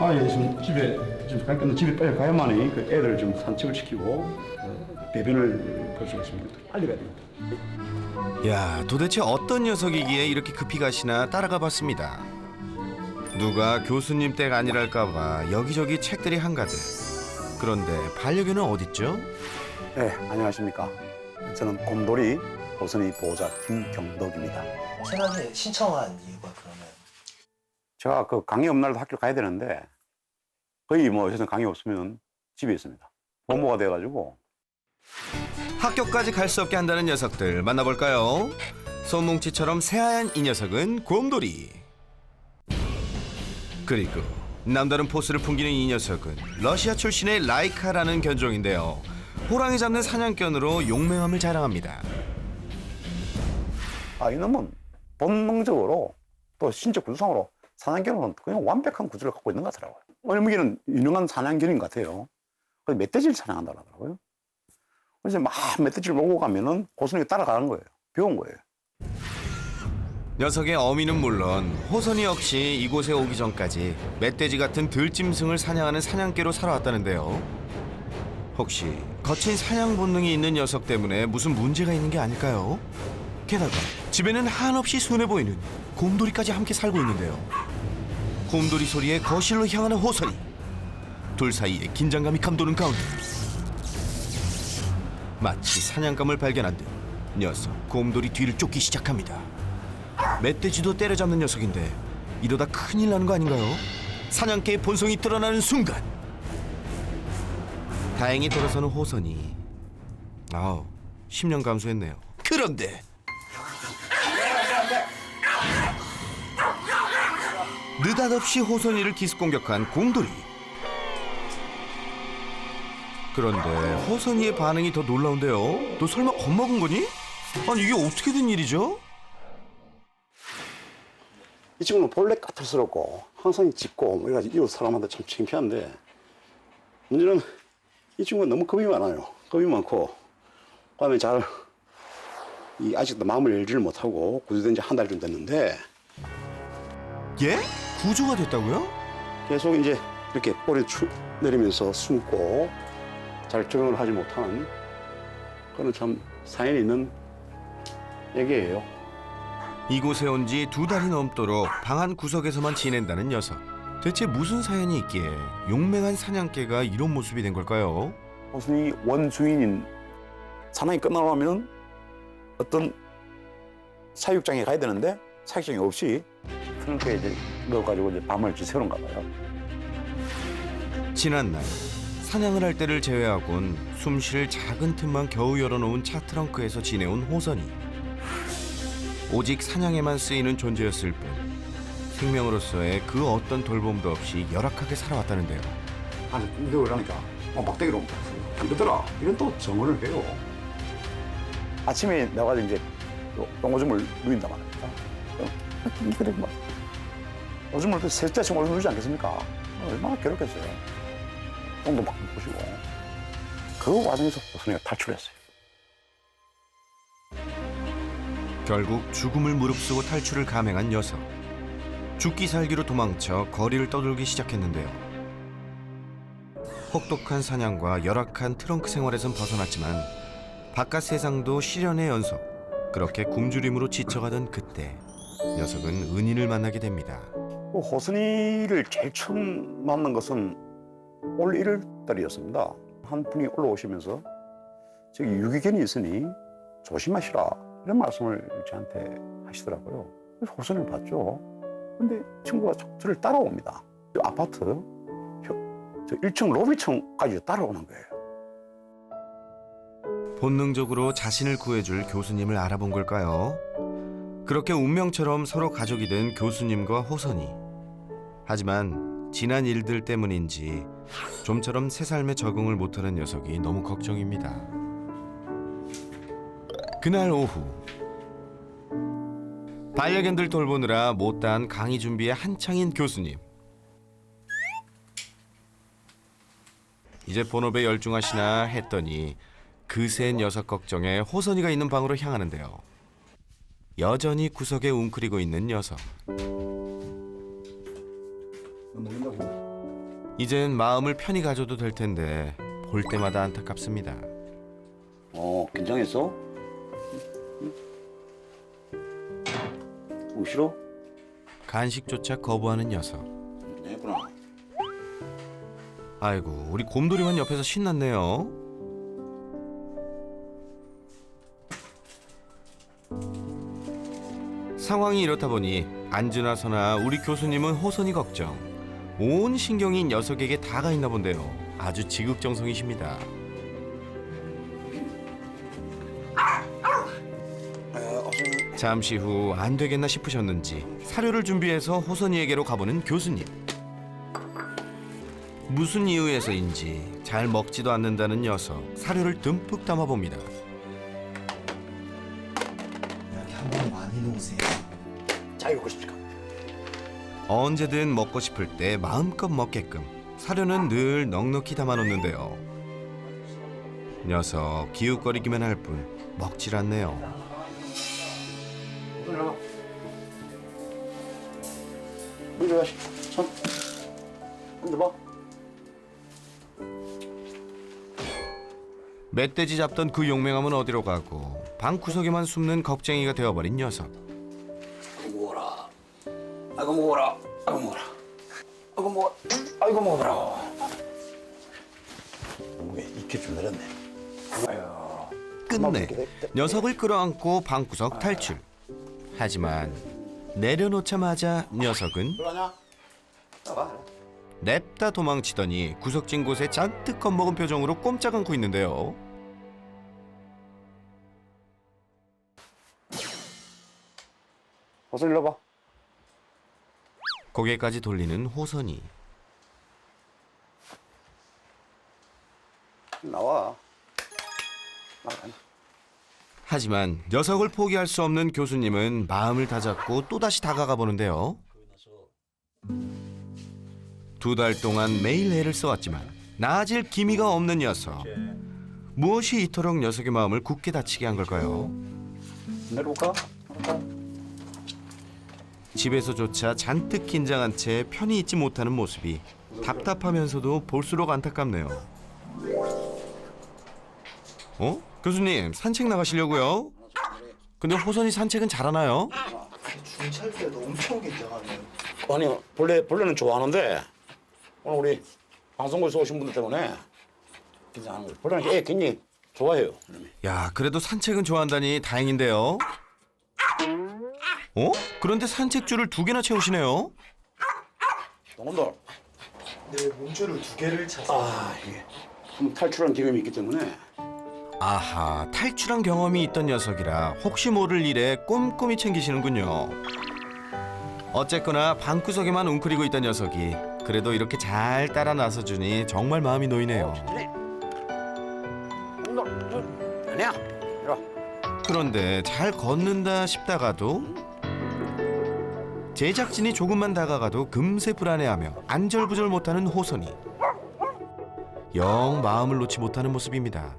아, 예, 지금 갈 건데 집에 빨리 가야만이 그 애들 좀 산책을 시키고 배변을 볼 수가 있습니다. 빨리 가야 됩니다. 야, 도대체 어떤 녀석이기에 이렇게 급히 가시나 따라가 봤습니다. 누가 교수님 댁 아니랄까 봐 여기저기 책들이 한가득. 그런데 반려견은 어딨죠? 네, 안녕하십니까. 저는 곰돌이 호선이 보호자 김경덕입니다. 생각에 신청한 이유가 그러면 제가 그 강의 없는 날도 학교 가야 되는데 거의 뭐 저는 강의 없으면 집에 있습니다. 보모가 돼가지고. 학교까지 갈 수 없게 한다는 녀석들 만나볼까요? 손뭉치처럼 새하얀 이 녀석은 곰돌이. 그리고 남다른 포스를 풍기는 이 녀석은 러시아 출신의 라이카라는 견종인데요. 호랑이 잡는 사냥견으로 용맹함을 자랑합니다. 아, 이놈은 본능적으로 또 신체 구조상으로 사냥견으로는 그냥 완벽한 구조를 갖고 있는 것 같더라고요. 어머니는 유능한 사냥견인 것 같아요. 그래서 멧돼지를 사냥한다고 하더라고요. 그래서 막 멧돼지를 몰고 가면은 호선이가 따라가는 거예요. 배운 거예요. 녀석의 어미는 물론 호선이 역시 이곳에 오기 전까지 멧돼지 같은 들짐승을 사냥하는 사냥개로 살아왔다는데요. 혹시 거친 사냥 본능이 있는 녀석 때문에 무슨 문제가 있는 게 아닐까요? 게다가 집에는 한없이 순해 보이는 곰돌이까지 함께 살고 있는데요. 곰돌이 소리에 거실로 향하는 호선이. 둘 사이에 긴장감이 감도는 가운데 마치 사냥감을 발견한 듯 녀석 곰돌이 뒤를 쫓기 시작합니다. 멧돼지도 때려잡는 녀석인데 이러다 큰일 나는 거 아닌가요? 사냥개의 본성이 드러나는 순간 다행히 돌아서는 호선이. 10년 감수했네요. 그런데 느닷없이 호선이를 기습 공격한 곰돌이. 그런데 호선이의 반응이 더 놀라운데요. 너 설마 겁먹은 거니? 아니 이게 어떻게 된 일이죠? 이 친구는 본래 까탈스럽고 항상 짖고 뭐 이래가지고 이웃 사람한테 참 창피한데 문제는 이 친구가 너무 겁이 많아요. 겁이 많고 그다음에 아직도 마음을 열지를 못하고 구조된 지 한 달 좀 됐는데 예? 구조가 됐다고요? 계속 이제 이렇게 꼬리 내리면서 숨고 잘 적응을 하지 못하는 그런 참 사연이 있는 얘기예요. 이곳에 온 지 2달이 넘도록 방 한 구석에서만 지낸다는 녀석. 대체 무슨 사연이 있기에 용맹한 사냥개가 이런 모습이 된 걸까요? 호순이 원주인인 사냥이 끝나면 어떤 사육장에 가야 되는데 사육장이 없이 트렁크에 이제 넣어가지고 이제 밤을 지새우는가 봐요. 지난날 사냥을 할 때를 제외하곤 숨 쉴 작은 틈만 겨우 열어놓은 차 트렁크에서 지내온 호선이. 오직 사냥에만 쓰이는 존재였을 뿐 생명으로서의 그 어떤 돌봄도 없이 열악하게 살아왔다는데요. 아니 근데 그러니까 막대기로 이러더라. 이런 또 정언을 해요. 아침에 나가서 이제 똥오줌을 누인단 말입니다. 그래 막 오줌을 그 셋째씩 오줌 누이지 않겠습니까? 얼마나 괴롭겠어요. 똥도 막 보시고 그 과정에서 호선이가 탈출했어요. 결국 죽음을 무릅쓰고 탈출을 감행한 녀석. 죽기 살기로 도망쳐 거리를 떠돌기 시작했는데요. 혹독한 사냥과 열악한 트렁크 생활에선 벗어났지만 바깥 세상도 시련의 연속. 그렇게 굶주림으로 지쳐가던 그때 녀석은 은인을 만나게 됩니다. 호선이를 제일 처음 만난 것은 올 1월달이었습니다. 한 분이 올라오시면서 저기 유기견이 있으니 조심하시라 이런 말씀을 저한테 하시더라고요. 그래서 호선을 봤죠. 근데 친구가 저를 따라옵니다. 아파트 저 1층 로비층까지 따라오는 거예요. 본능적으로 자신을 구해줄 교수님을 알아본 걸까요? 그렇게 운명처럼 서로 가족이 된 교수님과 호선이. 하지만 지난 일들 때문인지 좀처럼 새 삶에 적응을 못하는 녀석이 너무 걱정입니다. 그날 오후 반려견들 돌보느라 못다한 강의 준비에 한창인 교수님. 이제 본업에 열중하시나 했더니 그새 녀석 걱정에 호선이가 있는 방으로 향하는데요. 여전히 구석에 웅크리고 있는 녀석. 먹는다고? 이젠 마음을 편히 가져도 될 텐데 볼 때마다 안타깝습니다. 긴장했어? 오기 싫어? 간식조차 거부하는 녀석. 했구나. 아이고, 우리 곰돌이만 옆에서 신났네요. 상황이 이렇다 보니 안주나 서나 우리 교수님은 호선이 걱정. 온 신경이 녀석에게 다 가 있나 본데요. 아주 지극정성이십니다. 잠시 후 안 되겠나 싶으셨는지 사료를 준비해서 호선이에게로 가보는 교수님. 무슨 이유에서인지 잘 먹지도 않는다는 녀석, 사료를 듬뿍 담아봅니다. 여기 한 번 많이 놓으세요. 자기 먹고 싶을까? 언제든 먹고 싶을 때 마음껏 먹게끔 사료는 늘 넉넉히 담아놓는데요. 녀석 기웃거리기만 할 뿐 먹질 않네요. 일어나. 일어나. 손. 앉아봐. 멧돼지 잡던 그 용맹함은 어디로 가고 방구석에만 숨는 겁쟁이가 되어버린 녀석. 먹어라. 아이고 먹어라. 아이고 먹어라. 아이고 먹어. 아이고 먹어라. 몸에 익혀 좀 내렸네. 아유. 끝내 녀석을 끌어안고 방구석 탈출. 하지만 내려놓자마자 녀석은 들어가냐? 나가. 냅다 도망치더니 구석진 곳에 잔뜩 겁먹은 표정으로 꼼짝 않고 있는데요. 어서 일로 봐. 고개까지 돌리는 호선이. 나와. 나가. 하지만 녀석을 포기할 수 없는 교수님은 마음을 다잡고 또다시 다가가 보는데요. 2달 동안 매일 애를 써왔지만 나아질 기미가 없는 녀석. 무엇이 이토록 녀석의 마음을 굳게 다치게 한 걸까요? 내려올까? 집에서조차 잔뜩 긴장한 채 편히 있지 못하는 모습이 답답하면서도 볼수록 안타깝네요. 교수님, 산책 나가시려고요? 근데 호선이 산책은 잘하나요? 중찰 때도 엄청 긴장하네요. 아니 본래는 좋아하는데 오늘 우리 방송국에서 오신 분들 때문에 긴장하는 거예요. 본래는 애 굉장히 좋아해요. 야, 그래도 산책은 좋아한다니 다행인데요. 그런데 산책줄을 2개나 채우시네요. 동원들. 네, 몸줄을 2개를 차서. 이게 한번 탈출한 경험이 있기 때문에 아하, 탈출한 경험이 있던 녀석이라 혹시 모를 일에 꼼꼼히 챙기시는군요. 어쨌거나 방구석에만 웅크리고 있던 녀석이 그래도 이렇게 잘 따라 나서주니 정말 마음이 놓이네요. 동원들. 아니야. 이리 와. 그런데 잘 걷는다 싶다가도 제작진이 조금만 다가가도 금세 불안해하며 안절부절 못하는 호선이. 영 마음을 놓지 못하는 모습입니다.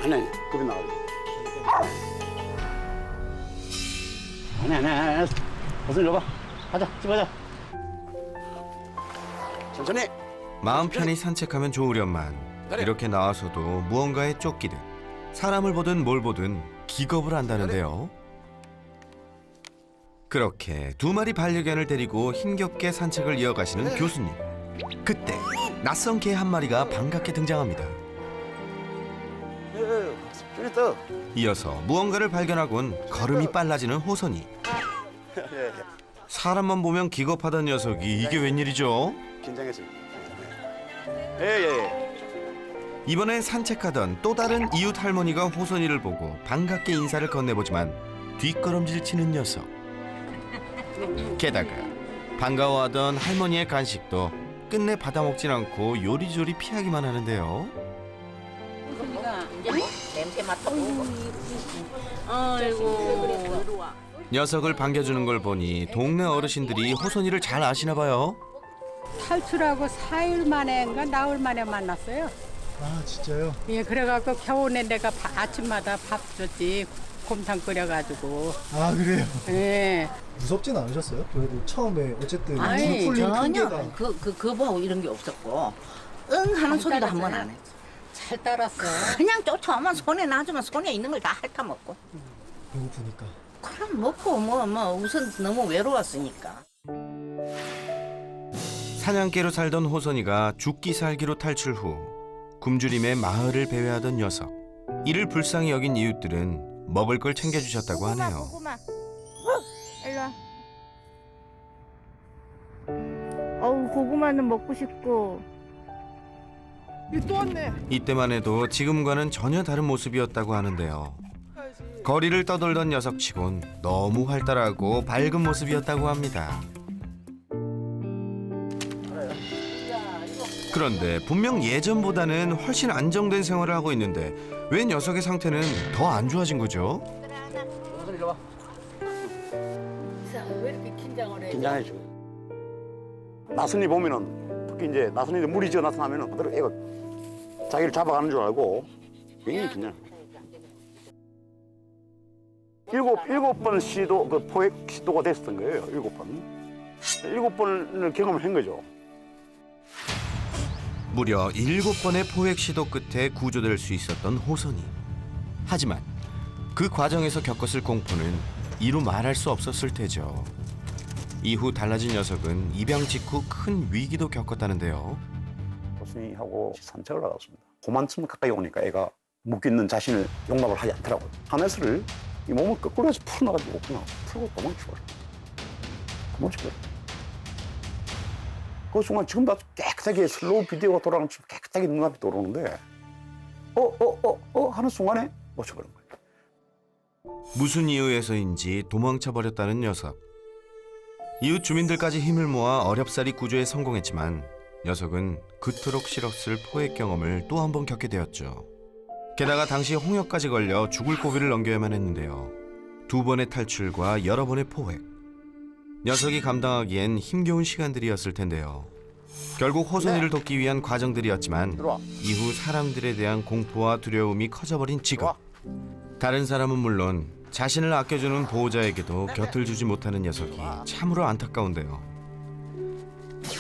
아니 급이 나가지. 아니. 어서 일로 와. 가자. 집 가자. 천천히. 마음 편히 산책하면 좋으련만 이렇게 나와서도 무언가에 쫓기듯 사람을 보든 뭘 보든 기겁을 한다는데요. 그렇게 2마리 반려견을 데리고 힘겹게 산책을 이어가시는 교수님. 그때 낯선 개 1마리가 반갑게 등장합니다. 준했어. 이어서 무언가를 발견하곤 걸음이 빨라지는 호선이. 사람만 보면 기겁하던 녀석이 이게 웬일이죠? 긴장했어요. 예. 이번에 산책하던 또 다른 이웃 할머니가 호선이를 보고 반갑게 인사를 건네보지만 뒷걸음질 치는 녀석. 게다가 반가워하던 할머니의 간식도 끝내 받아먹진 않고 요리조리 피하기만 하는데요. 냄새 맡아보고. 아이고. 녀석을 반겨주는 걸 보니 동네 어르신들이 호선이를 잘 아시나 봐요. 탈출하고 4일 만에인가 나흘 만에 만났어요. 아, 진짜요? 예, 그래갖고 겨우내 내가 아침마다 밥 줬지. 곰탕 끓여가지고. 아 그래요? 예. 무섭진 않으셨어요? 그래도 처음에 어쨌든 아니 불 풀린 전혀 핑계가 그거하고 이런 게 없었고 응 하는 소리도 한 번 안 했어. 잘 따랐어. 그냥 쫓아오면 손에 놔주면 손에 있는 걸 다 핥아먹고. 배고프니까. 그럼 먹고 뭐 우선 너무 외로웠으니까. 사냥개로 살던 호선이가 죽기 살기로 탈출 후 굶주림에 마을을 배회하던 녀석. 이를 불쌍히 여긴 이웃들은 먹을 걸 챙겨주셨다고 하네요. 고구마. 일로 와. 어우 고구마는 먹고 싶고. 이때만 해도 지금과는 전혀 다른 모습이었다고 하는데요. 거리를 떠돌던 녀석치곤 너무 활달하고 밝은 모습이었다고 합니다. 그런데 분명 예전보다는 훨씬 안정된 생활을 하고 있는데 왜 녀석의 상태는 더 안 좋아진 거죠? 왜 이렇게 긴장을 해? 긴장해줘. 나선이 보면은 특히 이제 나선이 물이 져 나타나면은 그대로 애가 자기를 잡아가는 줄 알고 굉장히 긴장. 일곱 번 시도 그 포획 시도가 됐었던 거예요. 7번. 7번을 경험을 한 거죠. 무려 7번의 포획 시도 끝에 구조될 수 있었던 호선이. 하지만 그 과정에서 겪었을 공포는 이루 말할 수 없었을 테죠. 이후 달라진 녀석은 입양 직후 큰 위기도 겪었다는데요. 호선이하고 산책을 나갔습니다. 그만큼 가까이 오니까 애가 묶여있는 자신을 용납을 하지 않더라고요. 하네스를 이 몸을 거꾸로 해서 풀어놔가지고 그냥 풀고 도망치고 도망치고. 그 순간 지금도 깨끗하게 슬로우 비디오가 돌아가는 것처럼 깨끗하게 눈앞에 들어오는데 하는 순간에 놓쳐버린 거예요. 무슨 이유에서인지 도망쳐버렸다는 녀석. 이웃 주민들까지 힘을 모아 어렵사리 구조에 성공했지만 녀석은 그토록 싫었을 포획 경험을 또 한 번 겪게 되었죠. 게다가 당시 홍역까지 걸려 죽을 고비를 넘겨야만 했는데요. 2번의 탈출과 여러 번의 포획. 녀석이 감당하기엔 힘겨운 시간들이었을 텐데요. 결국 호선이를 돕기 위한 과정들이었지만 들어와. 이후 사람들에 대한 공포와 두려움이 커져버린 지금. 다른 사람은 물론 자신을 아껴주는 보호자에게도 곁을 주지 못하는 녀석이 참으로 안타까운데요.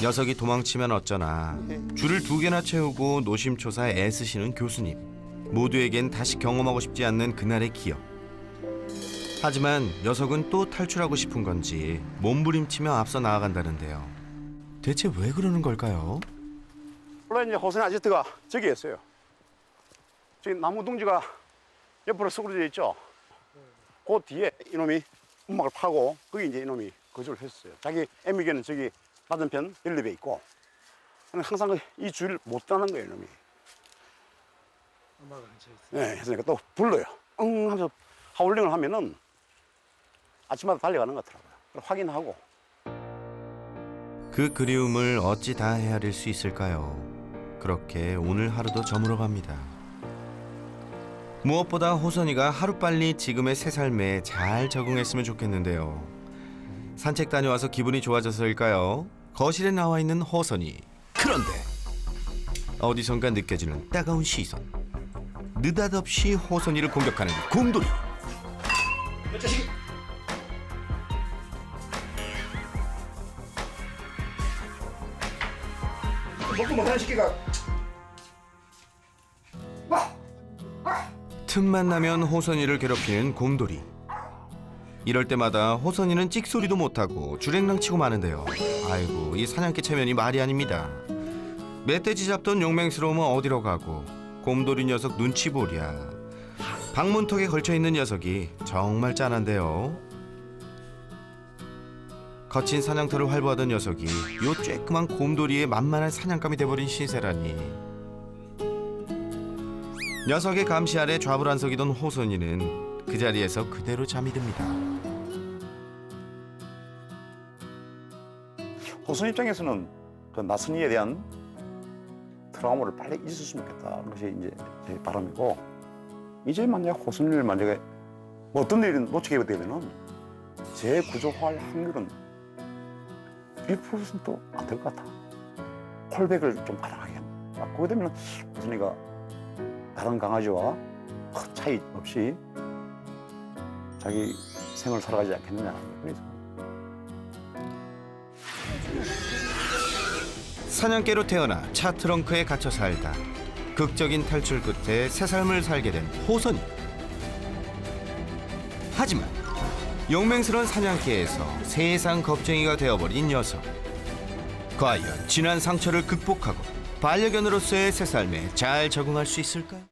녀석이 도망치면 어쩌나 줄을 2개나 채우고 노심초사에 애쓰시는 교수님. 모두에겐 다시 경험하고 싶지 않는 그날의 기억. 하지만 녀석은 또 탈출하고 싶은 건지 몸부림치며 앞서 나아간다는데요. 대체 왜 그러는 걸까요? 원래 이제 호선이 아지트가 저기 있어요. 저기 나무 둥지가 옆으로 수그러져 있죠. 그 뒤에 이놈이 움막을 파고 거기 이제 이놈이 거주를 했어요. 자기 애미견은 저기 맞은편 연립에 있고 항상 이 주위를 못 떠나는 거예요, 이놈이. 엄마가 앉아 있어요. 네, 그러니까 또 불러요. 응 하면서 하울링을 하면은 아침마다 달려가는 것 같더라고요. 확인하고. 그 그리움을 어찌 다 헤아릴 수 있을까요? 그렇게 오늘 하루도 저물어갑니다. 무엇보다 호선이가 하루빨리 지금의 새 삶에 잘 적응했으면 좋겠는데요. 산책 다녀와서 기분이 좋아져서일까요? 거실에 나와 있는 호선이. 그런데 어디선가 느껴지는 따가운 시선. 느닷없이 호선이를 공격하는 곰돌이. 먹고 못하는 새끼가. 틈만 나면 호선이를 괴롭히는 곰돌이. 이럴 때마다 호선이는 찍소리도 못하고 주랭랑치고 마는데요. 아이고, 이 사냥개 체면이 말이 아닙니다. 멧돼지 잡던 용맹스러움은 어디로 가고 곰돌이 녀석 눈치 보랴. 방문턱에 걸쳐있는 녀석이 정말 짠한데요. 거친 사냥터를 활보하던 녀석이 요 쬐끄만 곰돌이의 만만한 사냥감이 돼버린 신세라니. 녀석의 감시 아래 좌불안석이던 호선이는 그 자리에서 그대로 잠이 듭니다. 호선 입장에서는 그 나선이에 대한 트라우마를 빨리 잊었으면 좋겠다. 그것이 이제 제 바람이고, 이제 만약 호선이를 만약에 뭐 어떤 일이 놓치게 되면은 재구조할 확률은 1%도 안 될 것 같아. 콜백을 좀 가능하게 합니다. 그렇게 되면 호선이가 다른 강아지와 큰 차이 없이 자기 생을 살아가지 않겠느냐. 그래서 사냥개로 태어나 차 트렁크에 갇혀 살다 극적인 탈출 끝에 새 삶을 살게 된 호선이. 하지만 용맹스러운 사냥개에서 세상 겁쟁이가 되어버린 녀석. 과연 지난 상처를 극복하고 반려견으로서의 새 삶에 잘 적응할 수 있을까요?